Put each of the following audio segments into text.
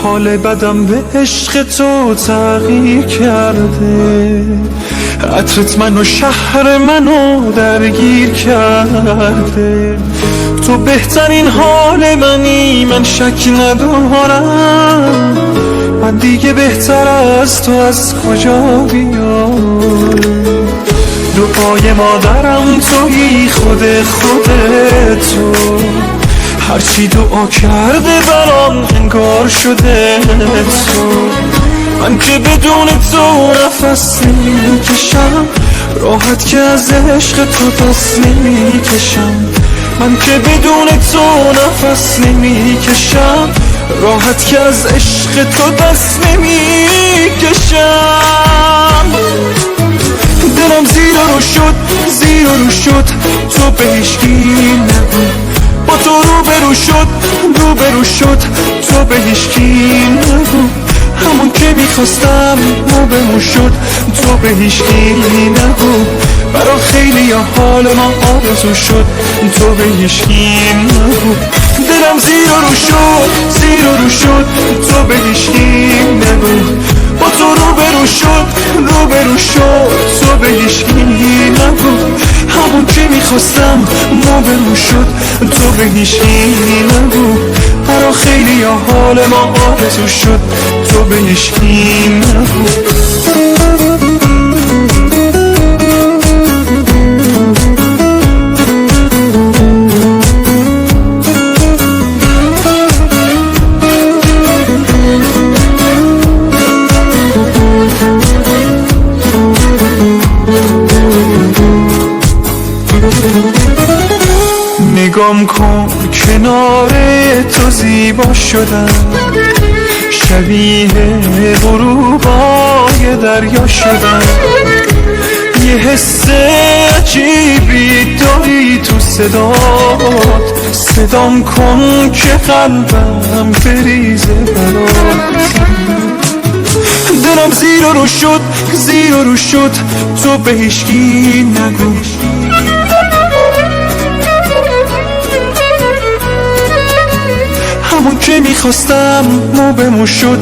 حال بدم به عشق تو تغییر کرده، عطرت منو شهر منو درگیر کرده. تو بهترین حال منی، من شک ندارم، من دیگه بهتر از تو از کجا بیام. دعای مادرم تویی، خود تو، هرچی دعا کرده برام انگار شده تو. من که بدون تو نفس نمیکشم، راحت که از عشق تو دست نمیکشم. من که بدون تو نفس نمیکشم، راحت که از عشق تو دست نمیکشم. دلم زیر رو شد تو به هیچکی نگو، با تو روبرو شد تو به هیچکی نگو. همون که میخواستم موبمون شد تو به هیچکی نگو. برا خیلی حال ما آرزو شد تو به هیچکی نگو. دلم زیر رو شد تو به هیچکی نگو. با تو روبرو شد تو به هیچکی نگو. همون که میخواستم موبمون شد تو به هیچکی نگو. برا خیلی حال ما آرزو شد تو به هیچکی نگو. نگام کن کنار تو زیبا شدم، شبیه غروبای دریا شدم. یه حس عجیبی داری تو صدات، صدام کن که قلبم بریزه برات. دلم زیر رو شد تو به هیچکی نگو. همون که میخواستم موبمون شد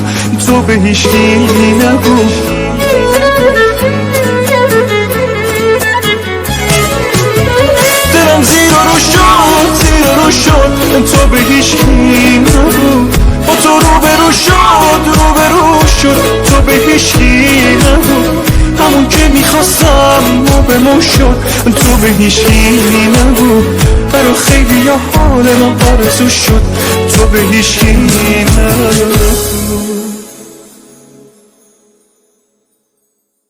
تو به هیچکی نگو. دلم زیر رو شد تو به هیچکی نگو. با تو روبرو شد تو به هیچکی نگو. همون که میخواستم موبمون شد تو به هیچکی نگو. برا خیلی حال ما آرزو شد تو به هیچکی